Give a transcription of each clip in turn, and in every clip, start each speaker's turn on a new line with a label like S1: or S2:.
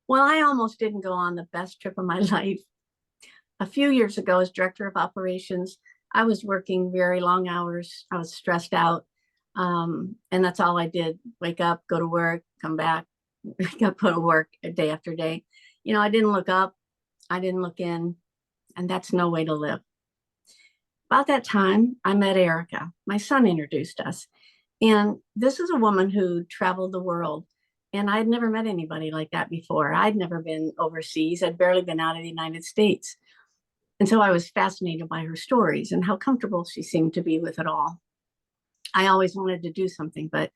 S1: Well, I almost didn't go on the best trip of my life. A few years ago, as director of operations, I was working very long hours. I was stressed out. And that's all I did: wake up, go to work, come back, go to work day after day. I didn't look up, I didn't look in, and that's no way to live. About that time, I met Erica. My son introduced us. And this is a woman who traveled the world. And I'd never met anybody like that before. I'd never been overseas. I'd barely been out of the United States. And so I was fascinated by her stories and how comfortable she seemed to be with it all. I always wanted to do something, but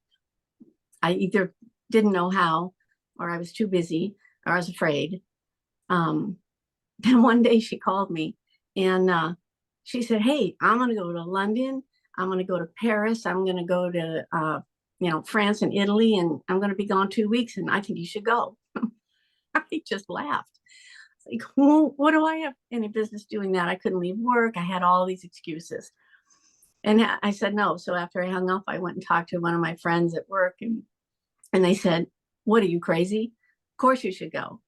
S1: I either didn't know how, or I was too busy, or I was afraid. Um, then one day she called me and she said, "Hey, I'm going to go to London. I'm going to go to Paris. I'm going to go to, France and Italy, and I'm going to be gone 2 weeks. And I think you should go." I just laughed. Like, well, what do I have any business doing that? I couldn't leave work. I had all these excuses. And I said no. So after I hung up, I went and talked to one of my friends at work, and they said, "What, are you crazy? Of course you should go.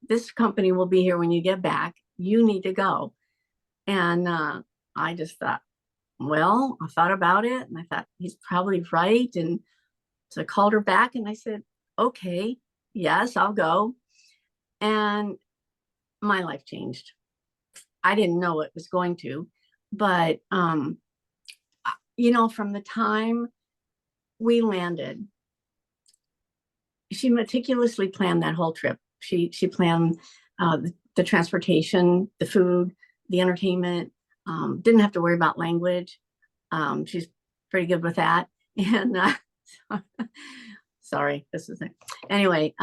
S1: This company will be here when you get back. You need to go." And I just thought, well, I thought about it and I thought he's probably right. And so I called her back and I said, "Okay, yes, I'll go." And my life changed. I didn't know it was going to, but from the time we landed, she meticulously planned that whole trip. She planned the transportation, the food, the entertainment. Didn't have to worry about language. She's pretty good with that. And sorry, this is it. Anyway,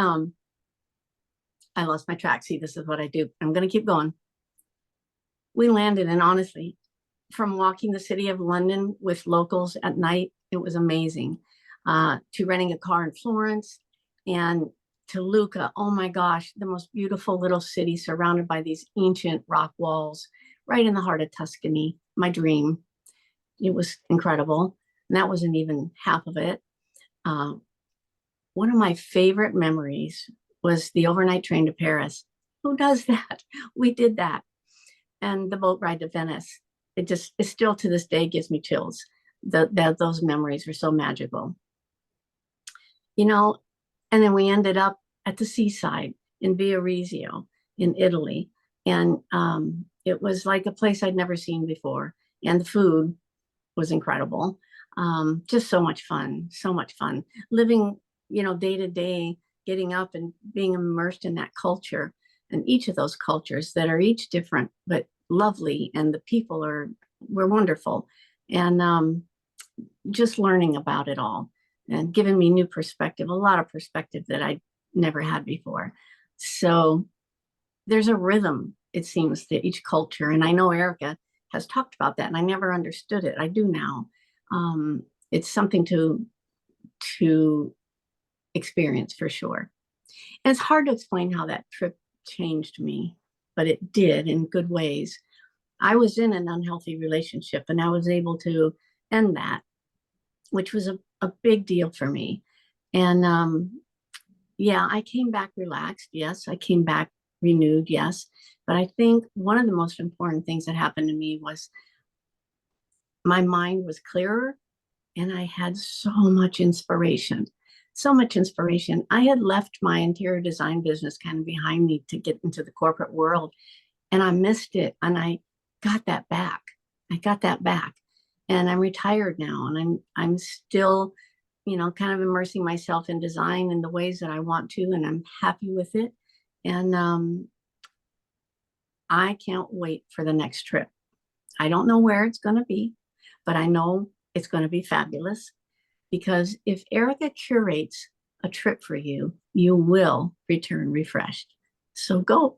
S1: I lost my track. See, this is what I do. I'm going to keep going. We landed, and honestly, from walking the city of London with locals at night, it was amazing. To renting a car in Florence, and to Lucca. Oh my gosh, the most beautiful little city surrounded by these ancient rock walls, right in the heart of Tuscany. My dream. It was incredible. And that wasn't even half of it. Uh, One of my favorite memories was the overnight train to Paris. Who does that? We did that. And the boat ride to Venice. It still to this day gives me chills. Those memories were so magical. You know, and then we ended up at the seaside in Via in Italy. And it was like a place I'd never seen before. And the food was incredible. Just so much fun, so much fun. Living, day to day, getting up and being immersed in that culture, and each of those cultures that are each different but lovely, and the people were wonderful, and just learning about it all and giving me new perspective, a lot of perspective that I never had before. So there's a rhythm, it seems, to each culture, and I know Erica has talked about that, and I never understood it. I do now. It's something to experience for sure. And it's hard to explain how that trip changed me, but it did in good ways. I was in an unhealthy relationship, and I was able to end that, which was a big deal for me. And yeah, I came back relaxed. Yes, I came back renewed. Yes. But I think one of the most important things that happened to me was my mind was clearer, and I had so much inspiration. So much inspiration. I had left my interior design business kind of behind me to get into the corporate world, and I missed it. And I got that back. I got that back. And I'm retired now, and I'm still, kind of immersing myself in design in the ways that I want to, and I'm happy with it. And I can't wait for the next trip. I don't know where it's going to be, but I know it's going to be fabulous, because if Erica curates a trip for you, you will return refreshed. So go.